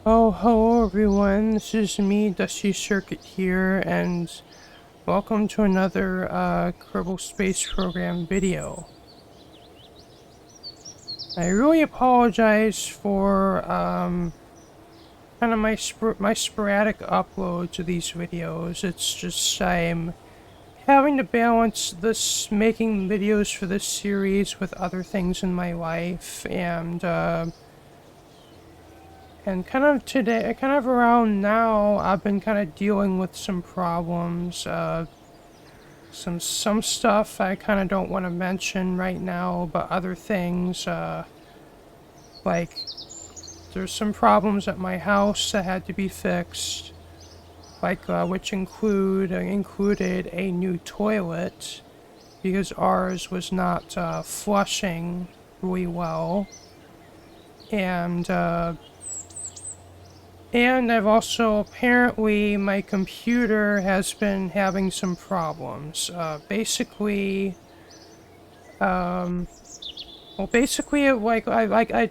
Oh, hello everyone, this is me, Dusty Circuit here, and welcome to another Kerbal Space Program video. I really apologize for kind of my sporadic upload to these videos. It's just I'm having to balance this making videos for this series with other things in my life, and kind of today, kind of around now, I've been kind of dealing with some problems. Some stuff I kind of don't want to mention right now, but other things, like there's some problems at my house that had to be fixed, like which included a new toilet because ours was not flushing really well, and I've also, apparently, my computer has been having some problems. Basically, I'd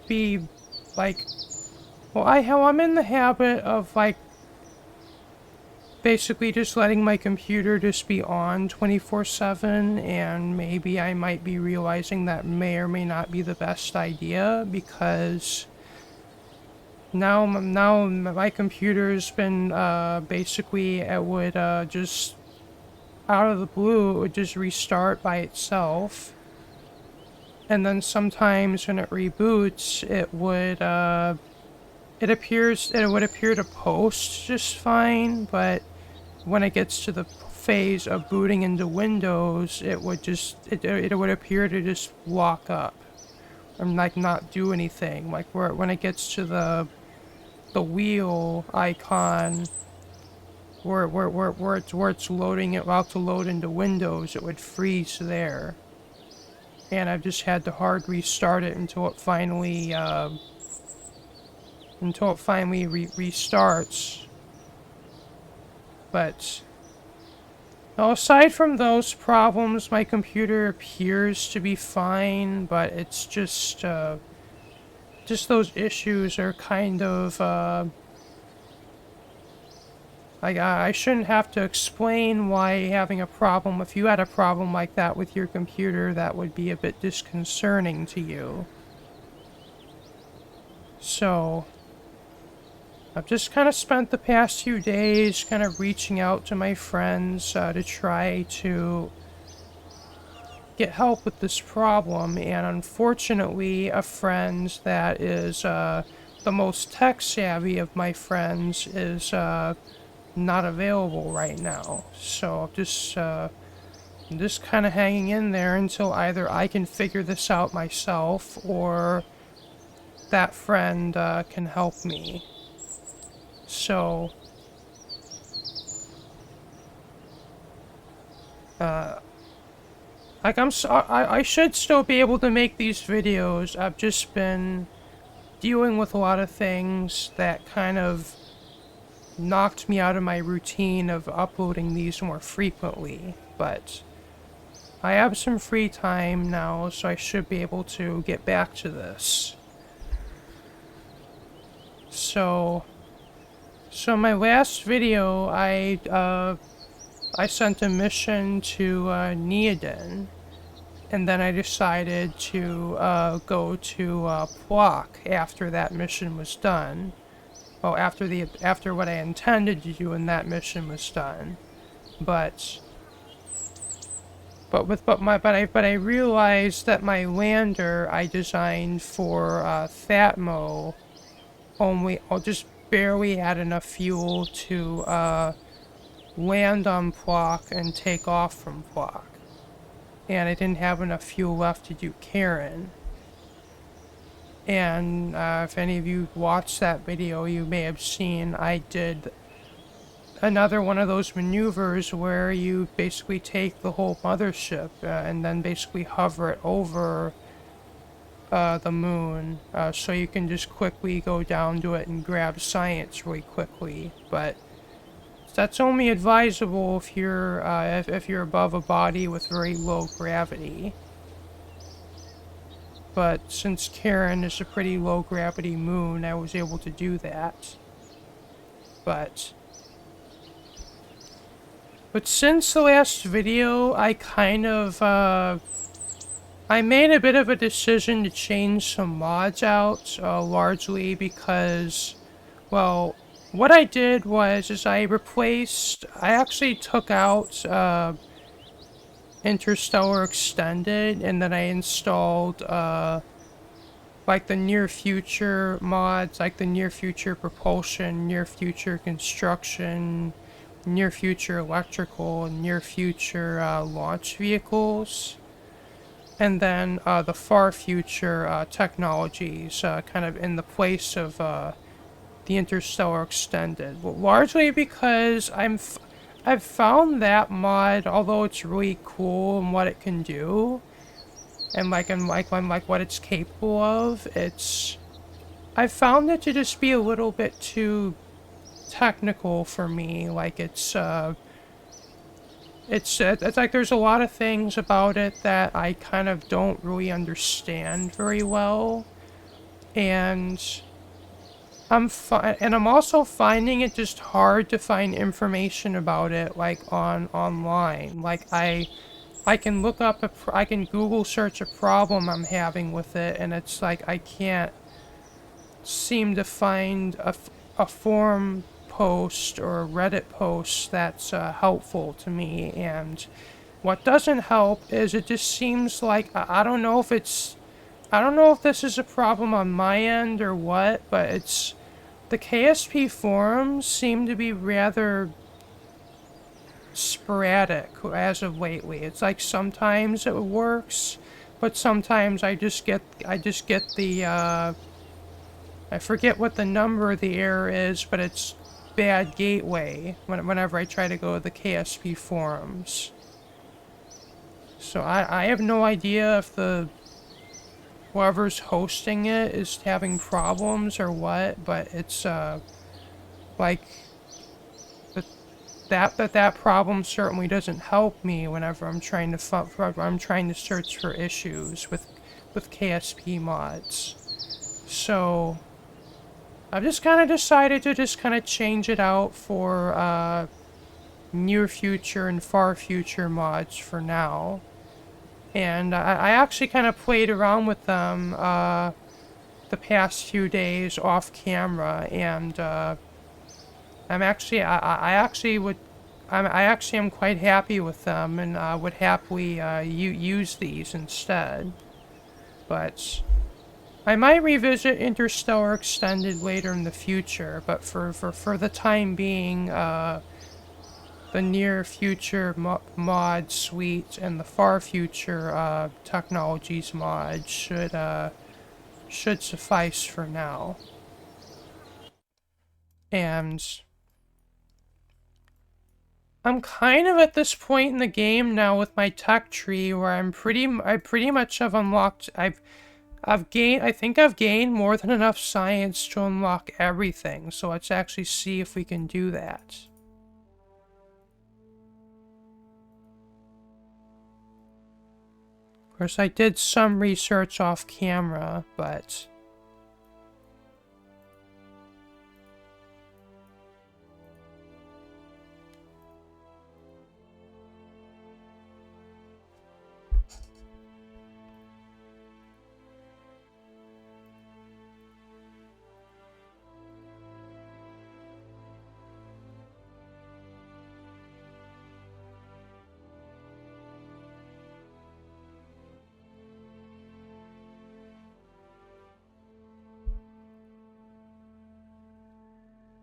be, like, I'm in the habit of, like, basically just letting my computer just be on 24/7, and maybe I might be realizing that may or may not be the best idea, because now my computer's been basically it would just out of the blue it would just restart by itself, and then sometimes when it reboots it would appear to post just fine, but when it gets to the phase of booting into Windows, it would appear to just lock up and like not do anything, like when it gets to the wheel icon where it's loading it about to load into Windows, it would freeze there. And I've just had to hard restart it until it finally restarts. But aside from those problems, my computer appears to be fine, but it's just those issues are kind of, I shouldn't have to explain why having a problem, if you had a problem like that with your computer, that would be a bit disconcerting to you. So, I've just kind of spent the past few days kind of reaching out to my friends to try to get help with this problem, and unfortunately a friend that is the most tech savvy of my friends is not available right now. So I'm just kind of hanging in there until either I can figure this out myself or that friend can help me. So like I should still be able to make these videos. I've just been dealing with a lot of things that kind of knocked me out of my routine of uploading these more frequently, but I have some free time now, so I should be able to get back to this. So my last video, I sent a mission to Neodin, and then I decided to go to Plock after that mission was done. Well, after what I intended to do when that mission was done, but I realized that my lander I designed for Thatmo just barely had enough fuel to land on Plock and take off from Plock, and I didn't have enough fuel left to do Karen. And if any of you watched that video, you may have seen I did another one of those maneuvers where you basically take the whole mothership and then basically hover it over the moon, so you can just quickly go down to it and grab science really quickly. But that's only advisable if you're above a body with very low gravity. But since Karen is a pretty low gravity moon, I was able to do that. But since the last video, I kind of, I made a bit of a decision to change some mods out, largely because, well, what I did was, I actually took out, Interstellar Extended, and then I installed, like the near future mods, like the near future propulsion, near future construction, near future electrical, and near future launch vehicles, and then the far future technologies kind of in the place of the Interstellar Extended. Well, largely because I've found that mod, although it's really cool and what it can do, and like what it's capable of, I found it to just be a little bit too technical for me. Like it's like there's a lot of things about it that I kind of don't really understand very well, and I'm also finding it just hard to find information about it, like online. Like I can look up I can Google search a problem I'm having with it, and it's like I can't seem to find a forum post or a Reddit post that's helpful to me. And what doesn't help is it just seems like I don't know if this is a problem on my end or what, but the KSP forums seem to be rather sporadic as of lately. It's like sometimes it works, but sometimes I just get the I forget what the number of the error is, but it's bad gateway whenever I try to go to the KSP forums. So I have no idea if whoever's hosting it is having problems or what, but it's like that problem certainly doesn't help me whenever I'm trying to search for issues with KSP mods. So I've just kind of decided to just kind of change it out for near future and far future mods for now. And I actually kind of played around with them the past few days off camera, and I actually am quite happy with them, and would happily use these instead. But I might revisit Interstellar Extended later in the future, but for the time being, the near future mod suite and the far future technologies mod should suffice for now. And I'm kind of at this point in the game now with my tech tree where I pretty much have unlocked. I think I've gained more than enough science to unlock everything. So let's actually see if we can do that. Of course, I did some research off camera, but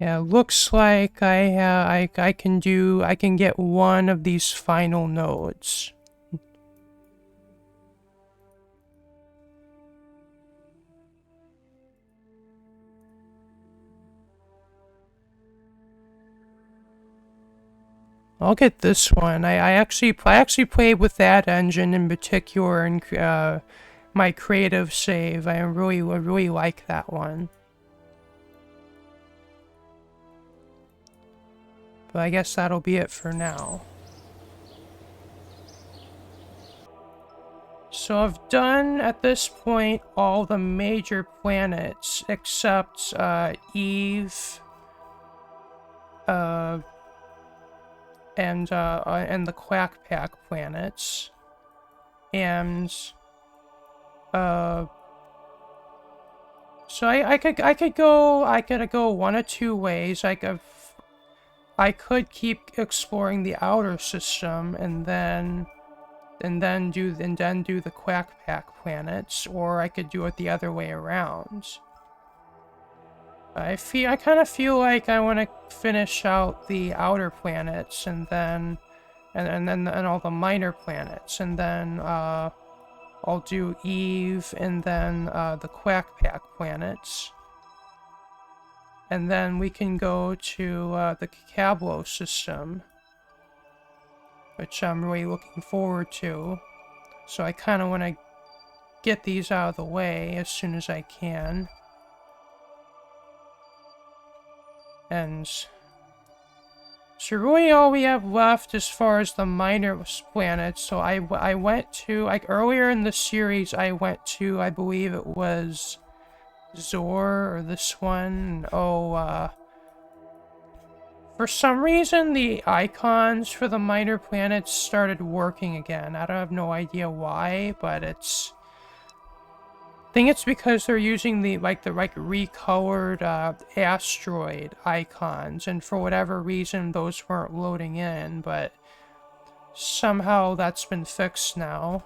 yeah, looks like I can get one of these final nodes. I'll get this one. I actually played with that engine in particular in my creative save. I really like that one. But I guess that'll be it for now. So I've done, at this point, all the major planets except Eve, and the Quack Pack planets, and so I could go one of two ways. I could keep exploring the outer system and then do the Quack Pack planets, or I could do it the other way around. I kind of feel like I want to finish out the outer planets and then and all the minor planets, and then I'll do Eve and then the Quack Pack planets. And then we can go to the Cablo system, which I'm really looking forward to. So I kind of want to get these out of the way as soon as I can. And so really all we have left as far as the minor planets. So I went to, like earlier in the series, I went to, I believe it was Zor or this one. For some reason, the icons for the minor planets started working again. I don't have no idea why, but I think it's because they're using the recolored asteroid icons, and for whatever reason, those weren't loading in, but somehow that's been fixed now.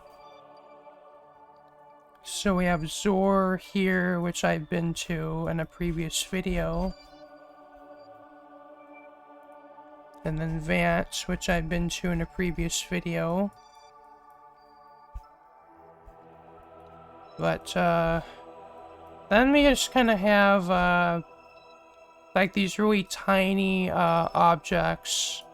So we have Zor here, which I've been to in a previous video. And then Vance, which I've been to in a previous video. But, then we just kind of have, like these really tiny, objects.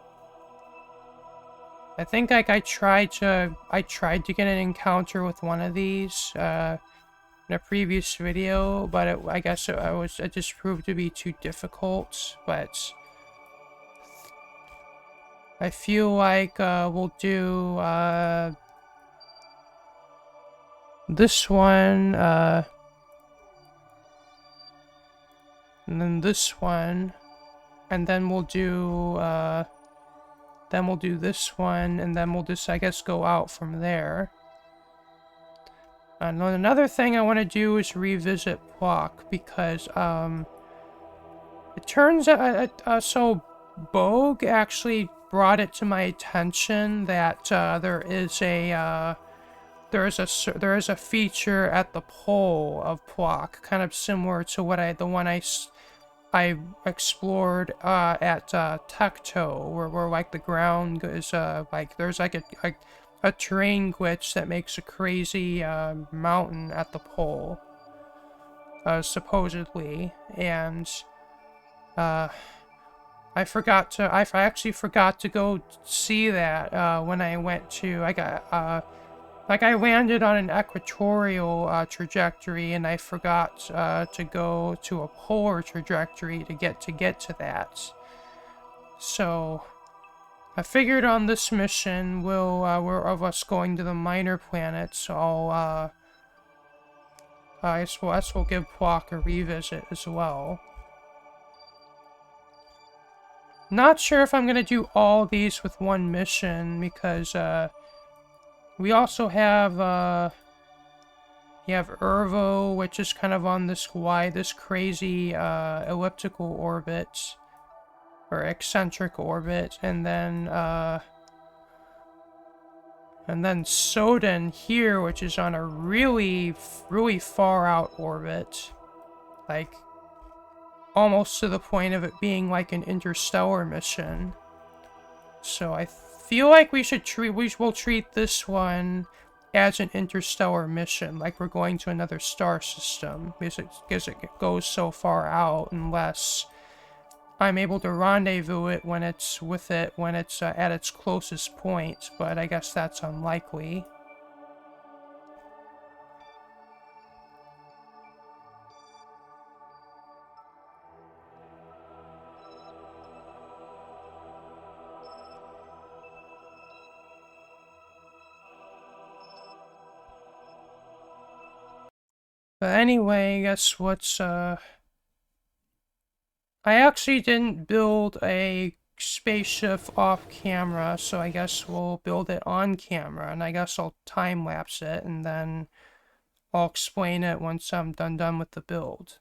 I think, like, I tried to get an encounter with one of these, in a previous video, but I guess it just proved to be too difficult, but I feel like, we'll do, this one, and then this one, and then we'll do this one, and then we'll just, I guess, go out from there. And then another thing I want to do is revisit Plock, because, it turns out, so Bogue actually brought it to my attention that, there is a feature at the pole of Plock, kind of similar to the one I explored at Tecto, where like the ground is like there's like a terrain glitch that makes a crazy mountain at the pole, supposedly, and I actually forgot to go see that when I went to I landed on an equatorial trajectory, and I forgot to go to a polar trajectory to get to that. So I figured on this mission, of us going to the minor planets, I guess we'll give Plock a revisit as well. Not sure if I'm gonna do all these with one mission, because we also have, you have Ervo, which is kind of on this crazy, elliptical orbit, or eccentric orbit, and then Soden here, which is on a really, really far out orbit, like, almost to the point of it being like an interstellar mission. So I feel like we will treat this one as an interstellar mission, like we're going to another star system, because it goes so far out, unless I'm able to rendezvous it when it's at its closest point, but I guess that's unlikely. But anyway, I guess I actually didn't build a spaceship off camera, so I guess we'll build it on camera, and I guess I'll time lapse it, and then I'll explain it once I'm done with the build.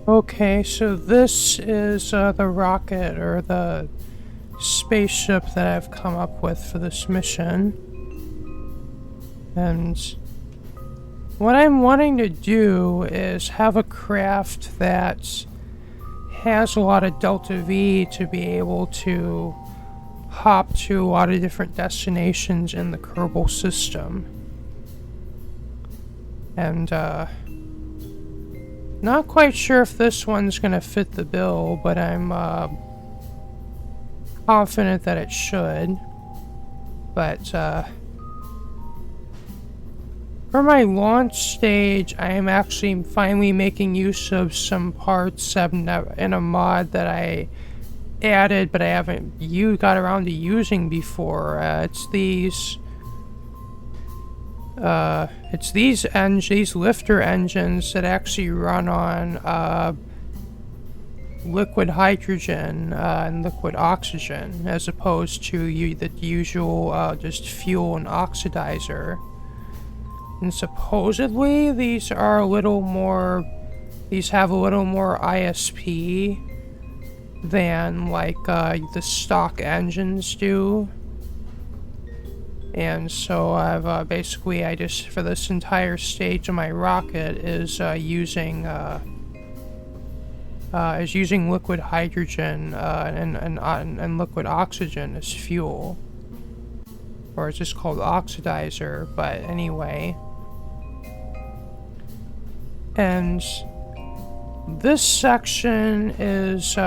Okay, so this is the rocket or the spaceship that I've come up with for this mission. And what I'm wanting to do is have a craft that has a lot of Delta V to be able to hop to a lot of different destinations in the Kerbal system. And, not quite sure if this one's gonna fit the bill, but I'm, confident that it should. But, for my launch stage, I am actually finally making use of some parts in a mod that I added, but I haven't got around to using before. It's these lifter engines that actually run on liquid hydrogen and liquid oxygen, as opposed to the usual just fuel and oxidizer. And supposedly these have a little more ISP than like the stock engines do. And so I've basically for this entire stage of my rocket is using liquid hydrogen and liquid oxygen as fuel, or it's just called oxidizer. But anyway, and this section is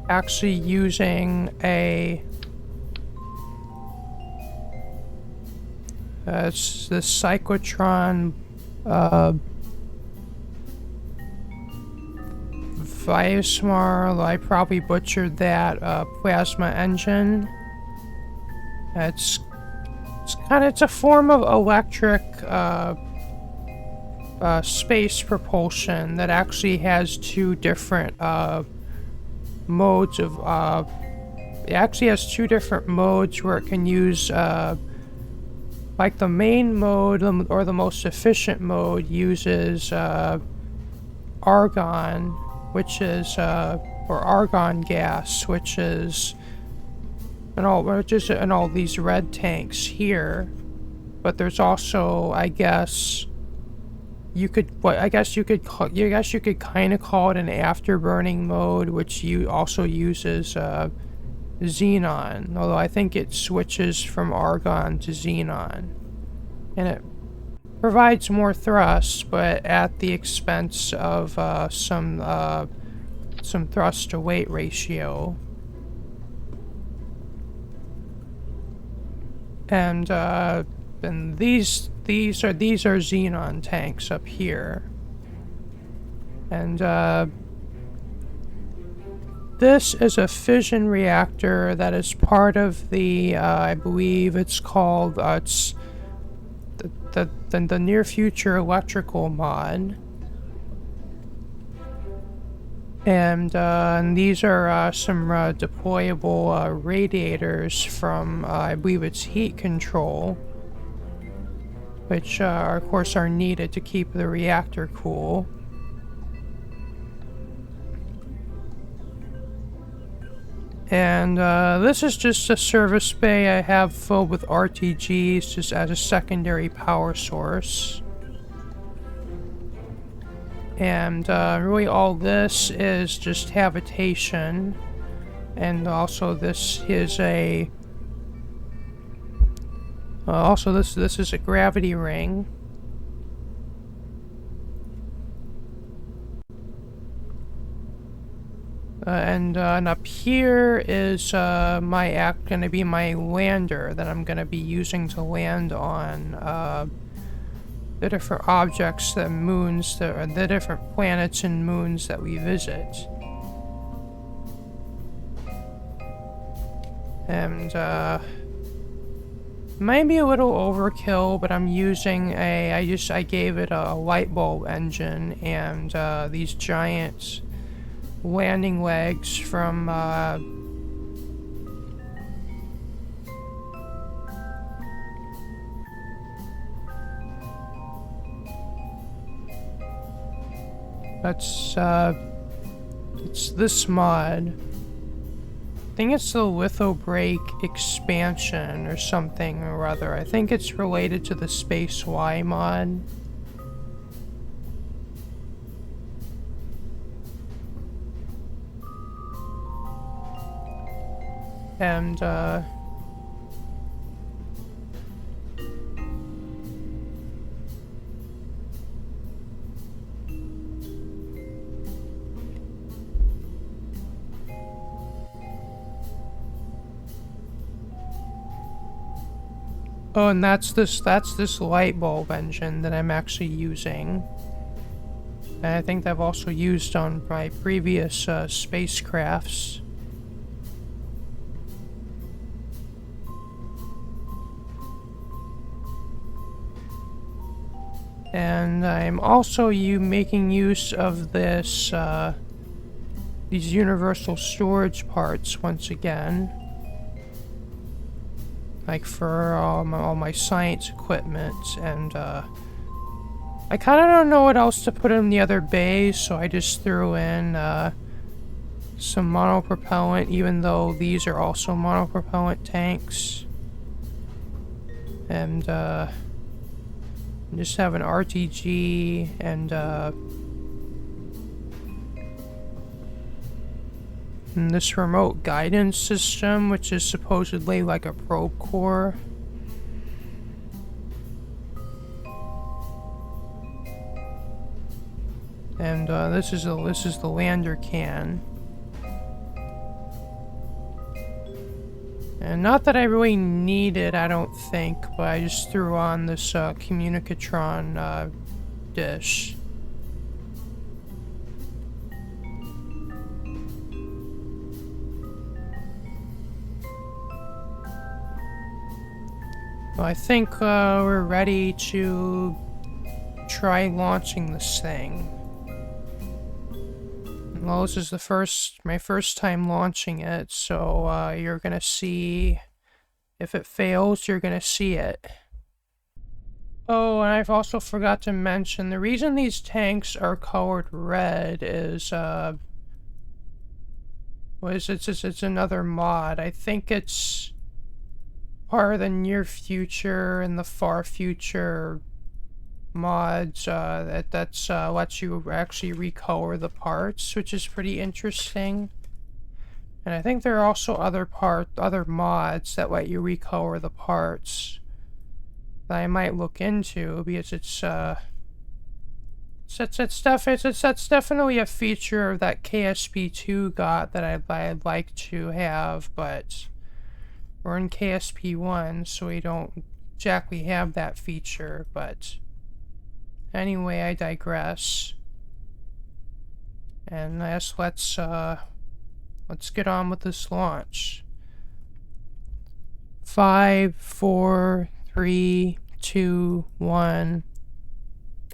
actually using it's the cyclotron Viasmar, I probably butchered that, plasma engine. It's a form of electric space propulsion that actually has two different modes of it actually has two different modes where it can use like the main mode, or the most efficient mode, uses argon, which is or argon gas, which is in all these red tanks here. But there's also, I guess you could kind of call it an afterburning mode, which also uses xenon, although I think it switches from argon to xenon, and it provides more thrust, but at the expense of some thrust to weight ratio. And these are xenon tanks up here, and this is a fission reactor that is part of the, I believe it's called, it's the near future electrical mod. And these are some deployable radiators from, I believe it's heat control, which of course are needed to keep the reactor cool. And this is just a service bay I have filled with RTGs just as a secondary power source. And really all this is just habitation. And also this is a... this is a gravity ring. And up here is gonna be my lander that I'm gonna be using to land on the different objects, the different planets and moons that we visit. And might be a little overkill, but I'm using I gave it a light bulb engine and these giant landing legs from it's this mod. I think it's the Litho Break expansion or something or other. I think it's related to the Space Y mod. And oh, and that's this light bulb engine that I'm actually using. And I think I've also used on my previous spacecrafts. And I'm also making use of this these universal storage parts once again. Like for all my science equipment, and I kind of don't know what else to put in the other bay, so I just threw in some monopropellant, even though these are also monopropellant tanks. And just have an RTG and this remote guidance system, which is supposedly like a probe core. And this is the lander can. And not that I really need it, I don't think, but I just threw on this communicatron dish. Well, I think we're ready to try launching this thing. Well, this is my first time launching it, so you're gonna see, if it fails, you're gonna see it. Oh, and I've also forgot to mention, the reason these tanks are colored red is, it's another mod. I think it's part of the near future and the far future mods that lets you actually recolor the parts, which is pretty interesting. And I think there are also other mods that let you recolor the parts that I might look into, because that's definitely a feature that KSP2 got that I'd like to have, but we're in KSP1, so we don't exactly have that feature. But anyway, I digress. And let's get on with this launch. 5, 4, 3, 2, 1,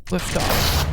liftoff.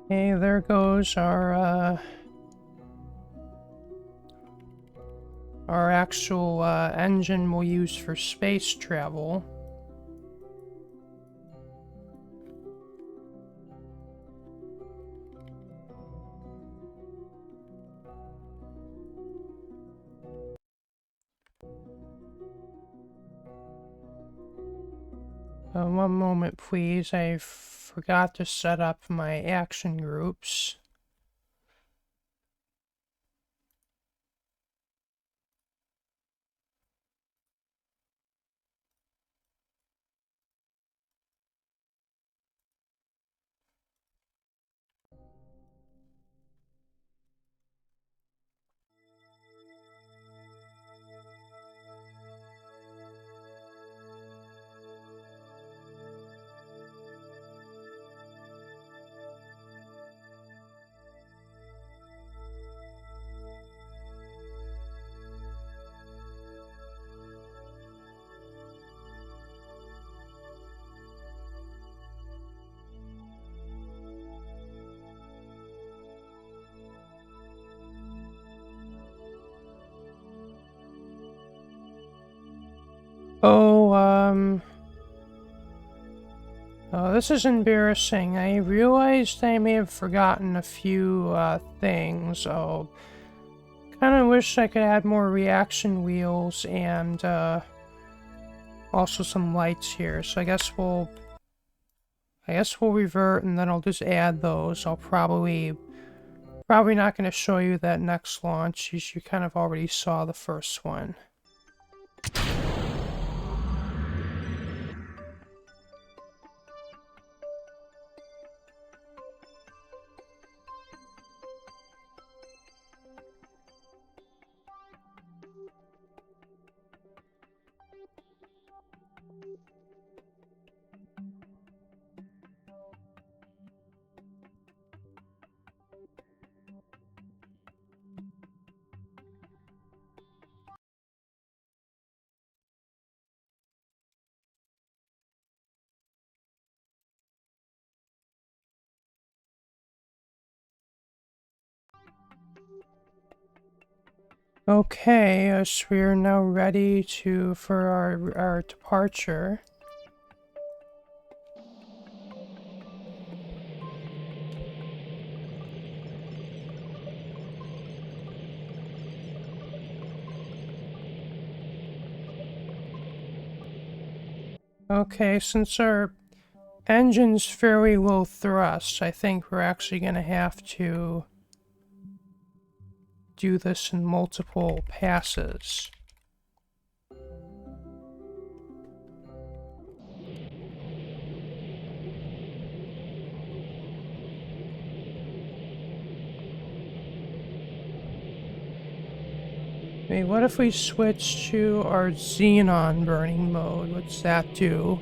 Okay, there goes our actual engine we'll use for space travel. One moment, please. I forgot to set up my action groups. Oh, this is embarrassing. I realized I may have forgotten a few things. Oh, kind of wish I could add more reaction wheels and also some lights here. So I guess we'll revert, and then I'll just add those. I'll probably not going to show you that next launch. You kind of already saw the first one. Okay, so we are now ready for our departure. Okay, since our engine's fairly low thrust, I think we're actually going to have to do this in multiple passes. Hey, what if we switch to our xenon burning mode? What's that do?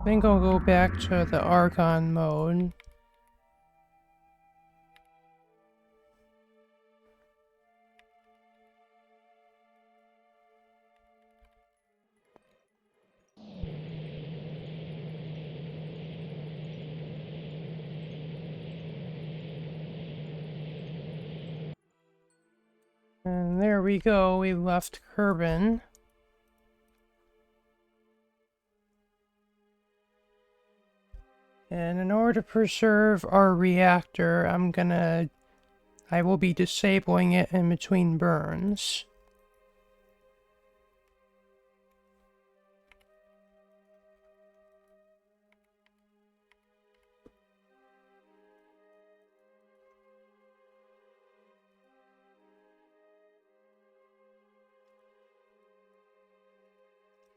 I think I'll go back to the argon mode. And there we go, we left Kerbin. And in order to preserve our reactor, I will be disabling it in between burns.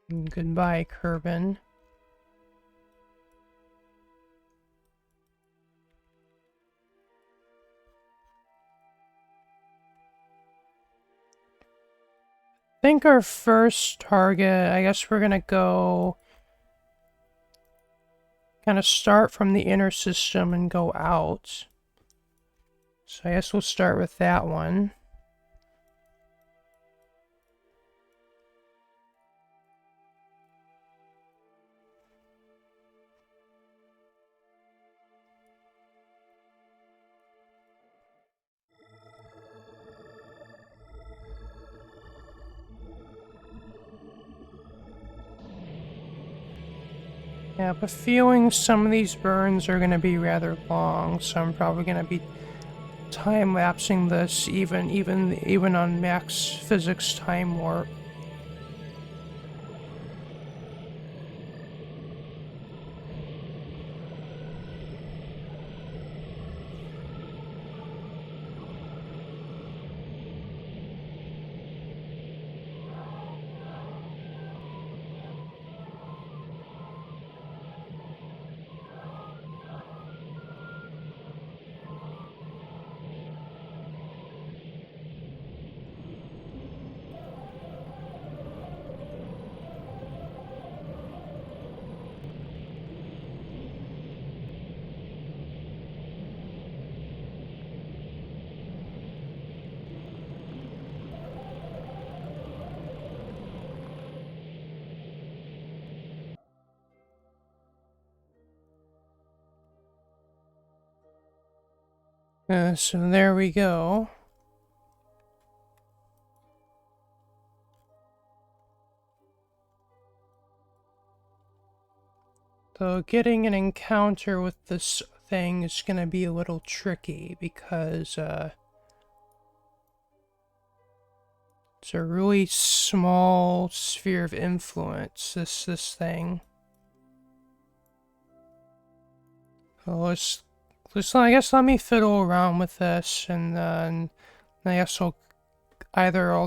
And goodbye, Kerbin. I think our first target, I guess we're gonna go kind of start from the inner system and go out. So I guess we'll start with that one. Yeah, I have a feeling some of these burns are going to be rather long, so I'm probably going to be time-lapsing this even on max physics time warp. So there we go. So getting an encounter with this thing is going to be a little tricky because it's a really small sphere of influence, this thing. So I guess let me fiddle around with this, and then I guess I'll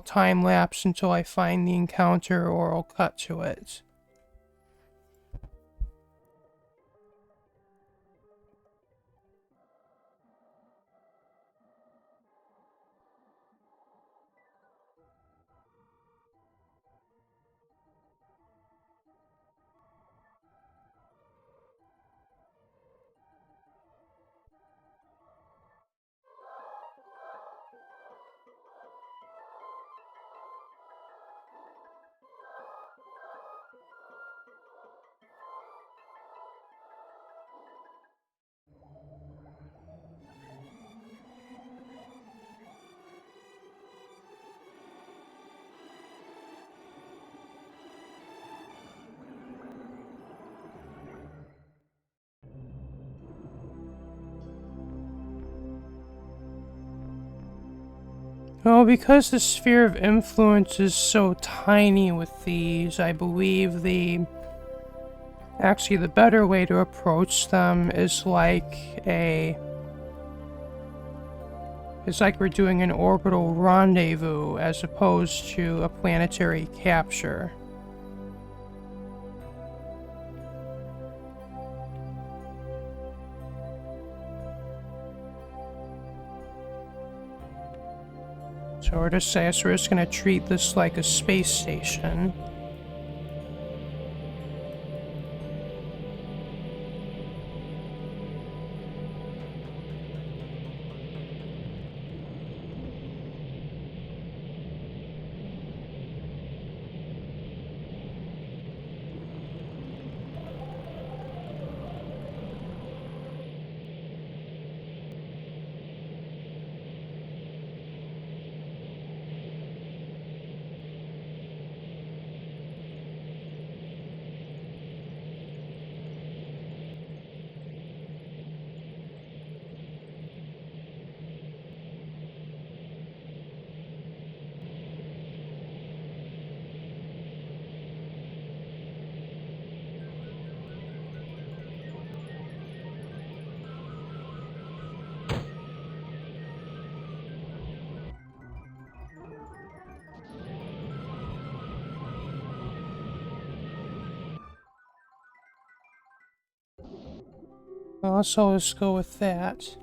time lapse until I find the encounter, or I'll cut to it. Well, because the sphere of influence is so tiny with these, I believe actually the better way to approach them is like we're doing an orbital rendezvous as opposed to a planetary capture. So we're just going to treat this like a space station. Well, so let's go with that.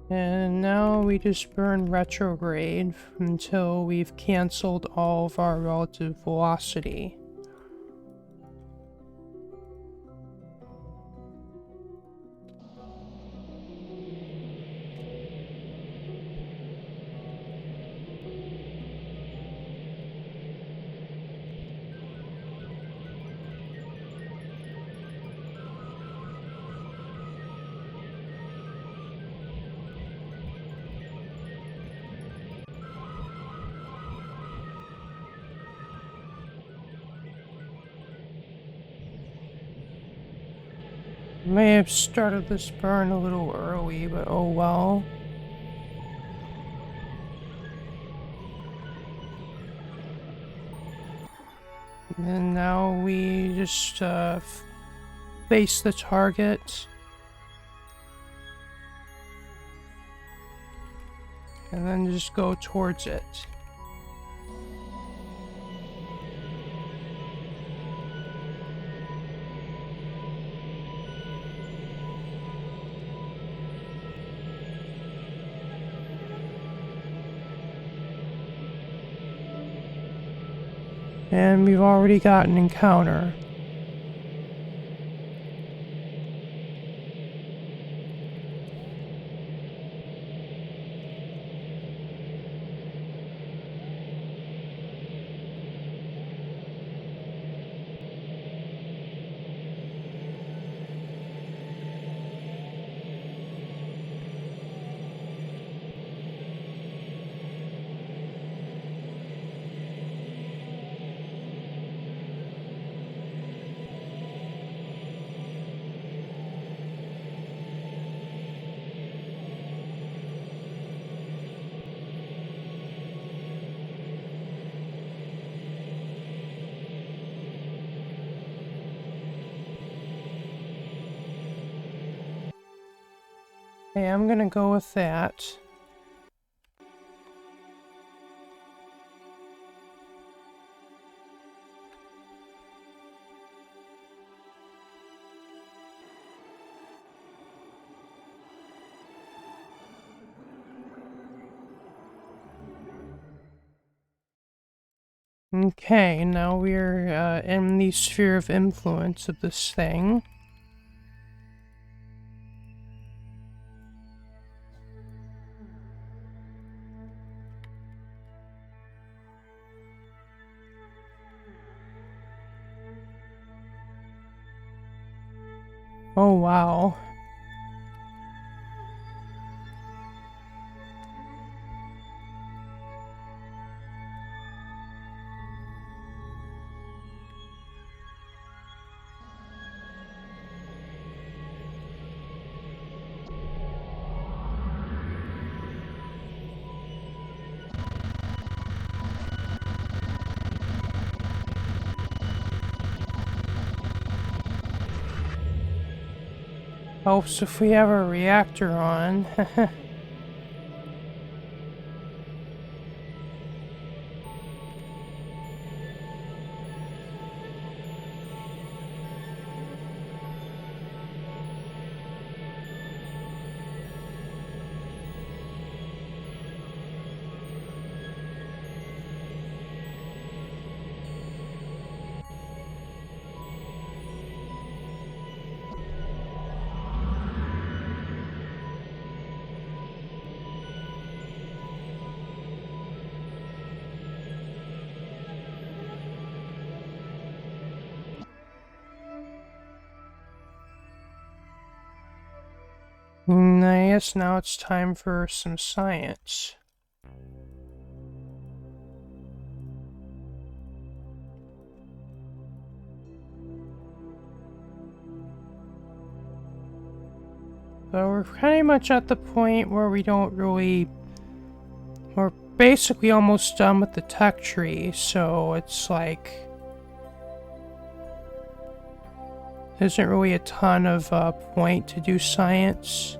And now we just burn retrograde until we've canceled all of our relative velocity. May have started this burn a little early, but oh well. And now we just face the target. And then just go towards it. And we've already got an encounter. Okay, I'm gonna go with that. Okay, now we're in the sphere of influence of this thing. Oh, wow. Helps if we have a reactor on. I guess now it's time for some science. So we're pretty much at the point where we don't really... We're basically almost done with the tech tree, so it's like... There isn't really a ton of point to do science.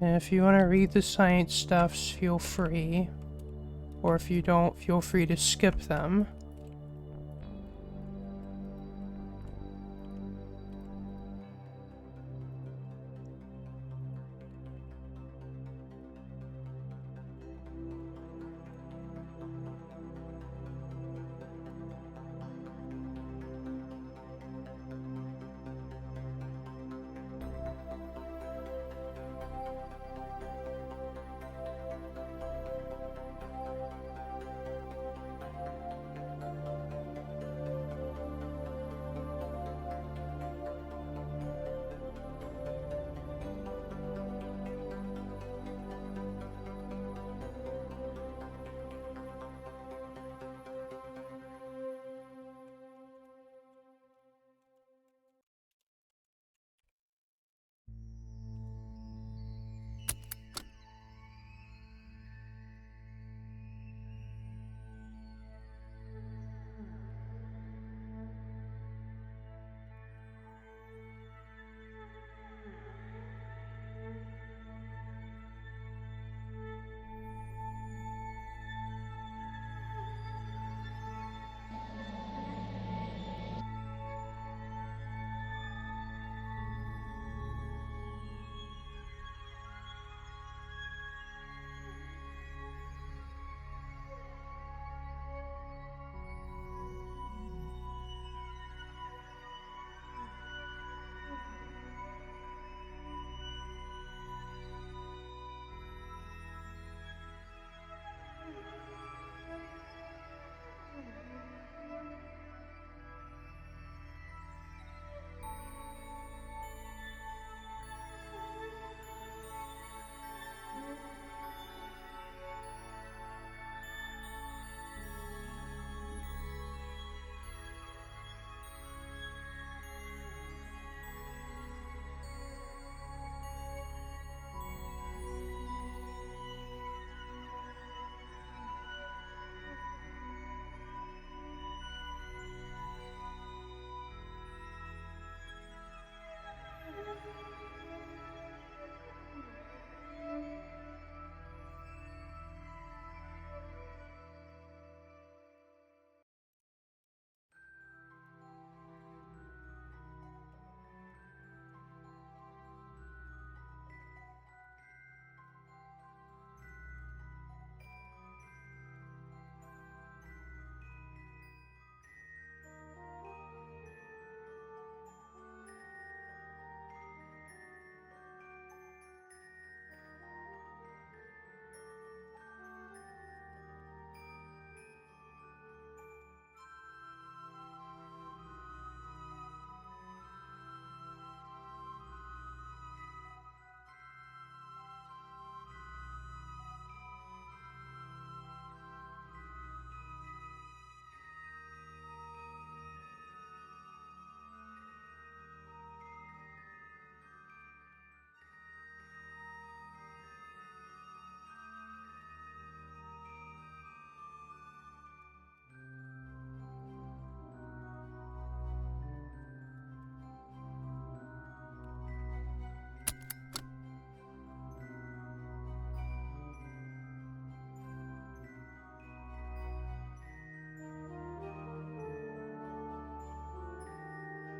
And if you want to read the science stuffs, feel free. Or if you don't, feel free to skip them.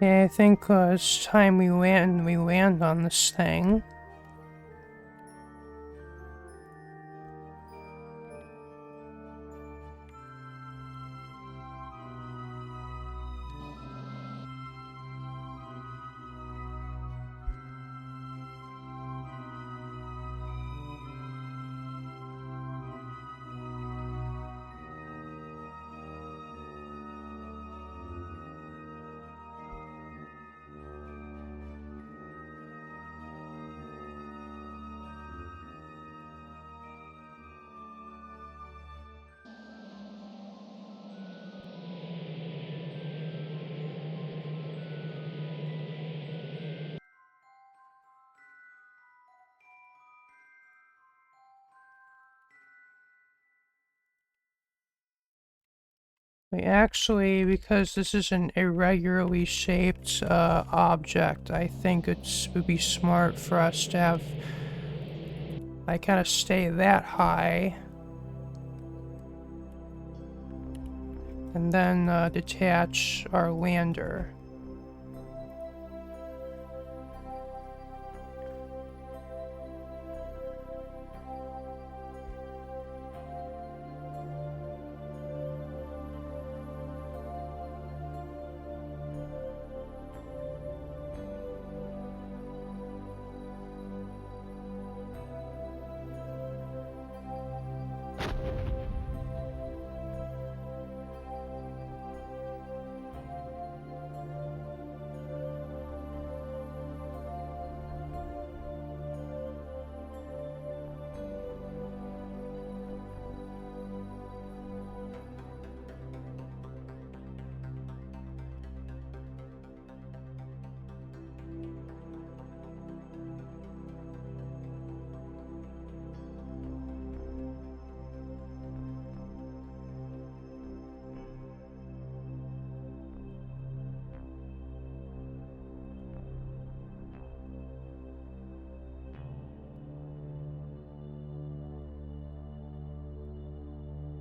Yeah, I think it's time we land on this thing. We actually, because this is an irregularly shaped object, I think it would be smart for us to have, like, kind of stay that high. And then detach our lander.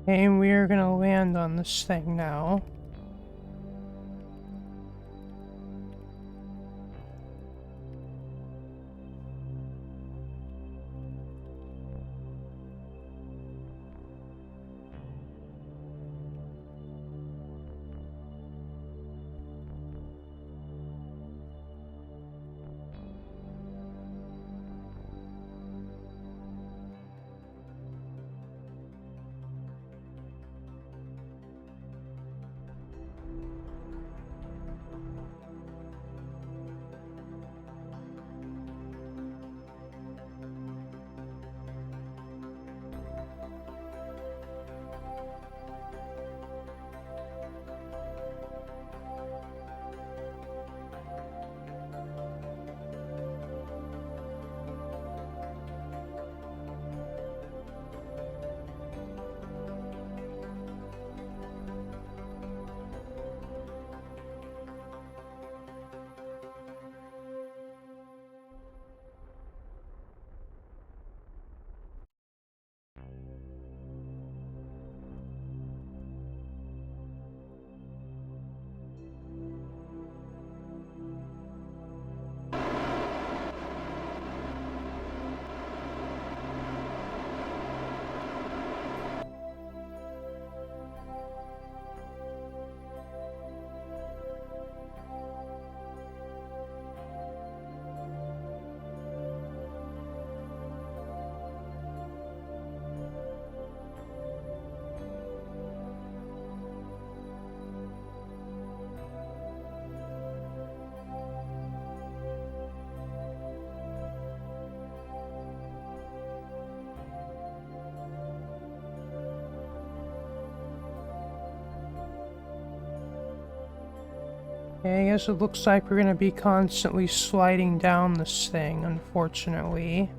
And we're gonna land on this thing now. Okay, I guess it looks like we're gonna be constantly sliding down this thing, unfortunately.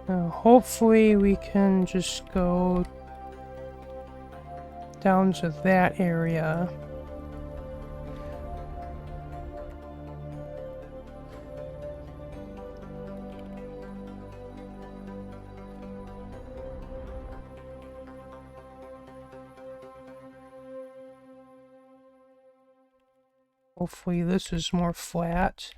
Hopefully we can just go down to that area. Hopefully this is more flat.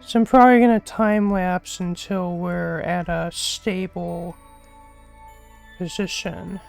So I'm probably gonna time lapse until we're at a stable position.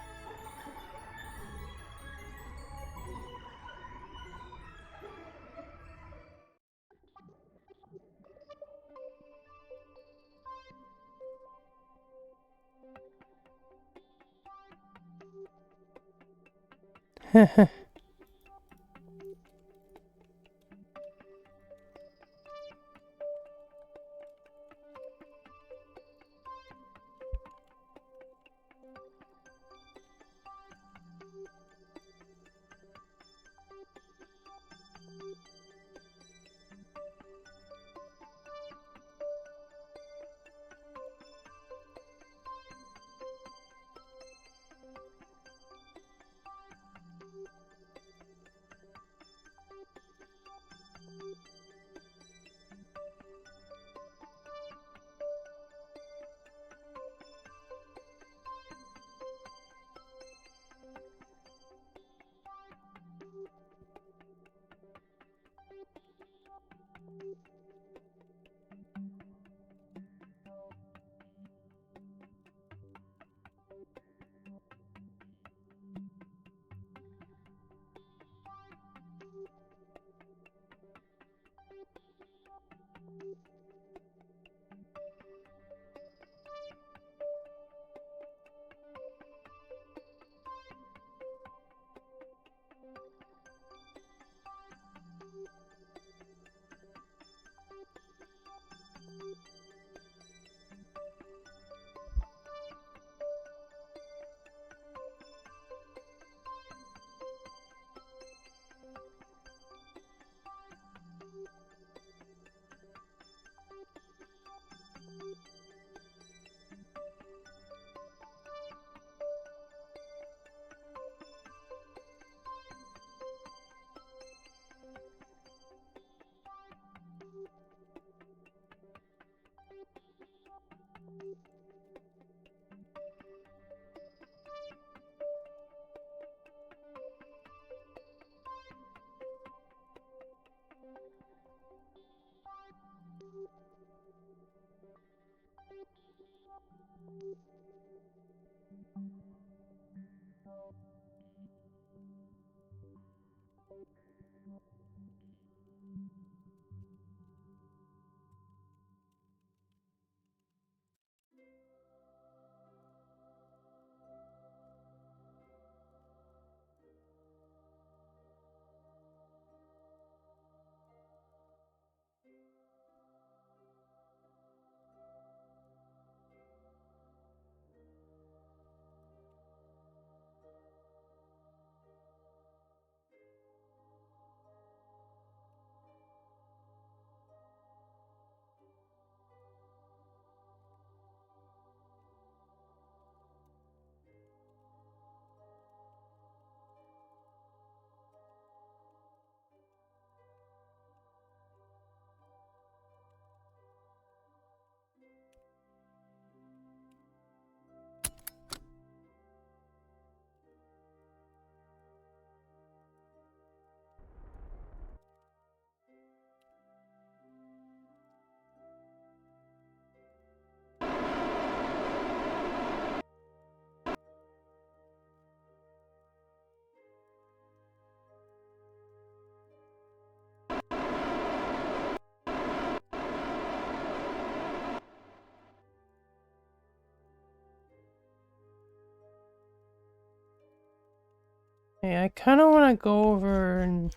Okay, I kind of want to go over and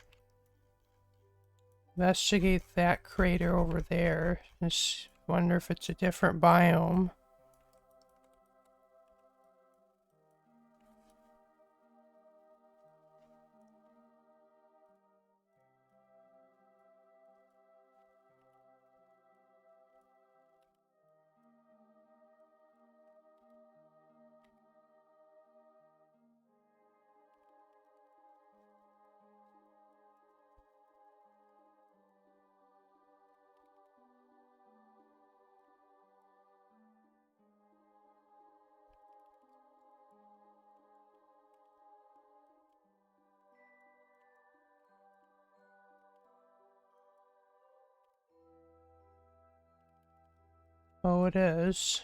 investigate that crater over there. Just wonder if it's a different biome. Oh, it is.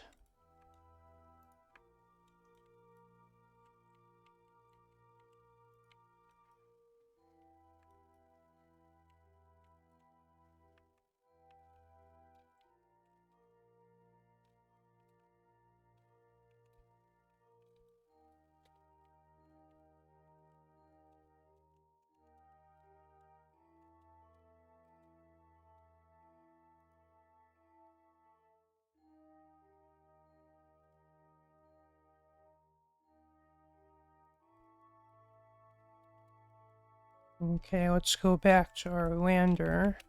Okay, let's go back to our lander.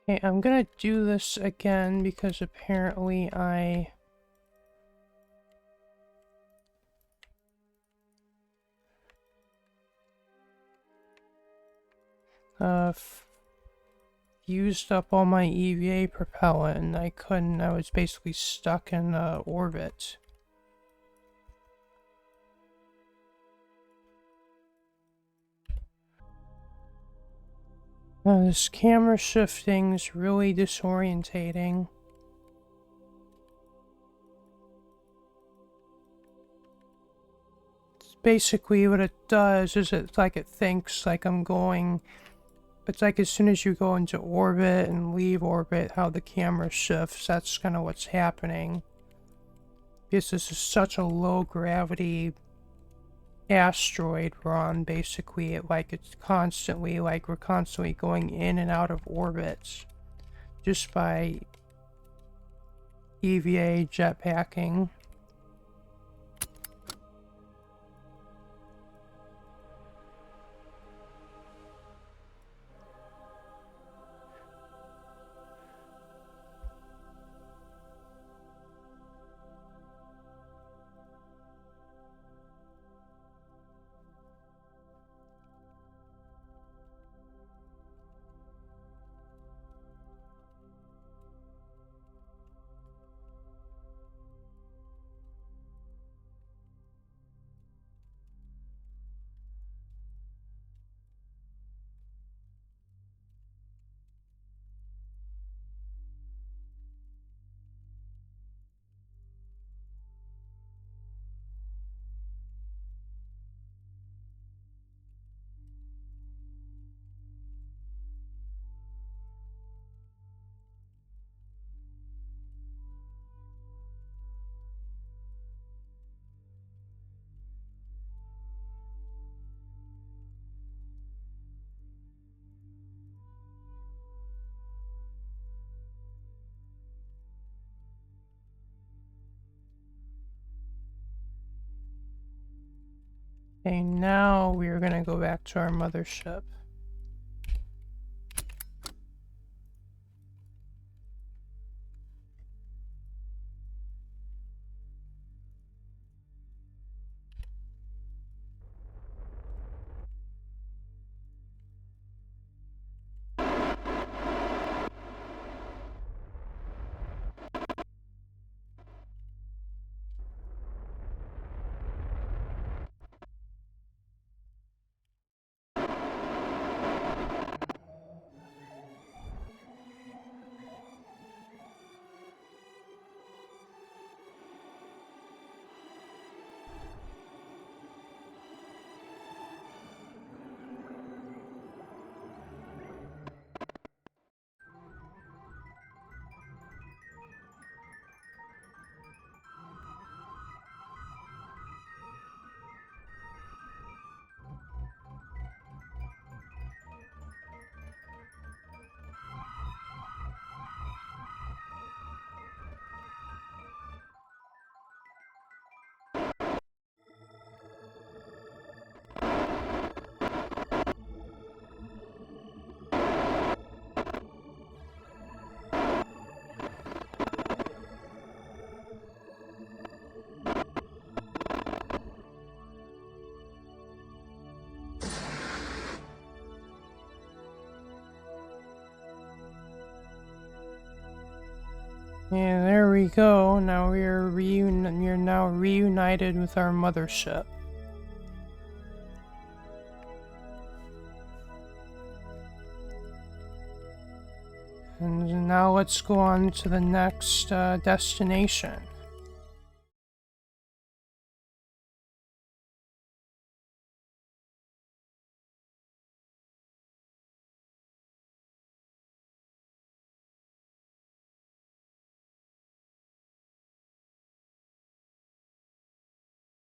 Okay, I'm gonna do this again because apparently I used up all my EVA propellant and I was basically stuck in orbit. This camera shifting's really disorientating. Basically what it does is it's like it thinks like I'm going, it's like as soon as you go into orbit and leave orbit, how the camera shifts, that's kind of what's happening. Because this is such a low gravity asteroid we're on, basically it's constantly, like we're constantly going in and out of orbit just by EVA jetpacking. Okay, now we are gonna go back to our mothership. Yeah, there we go. Now we're now reunited with our mothership. And now let's go on to the next destination.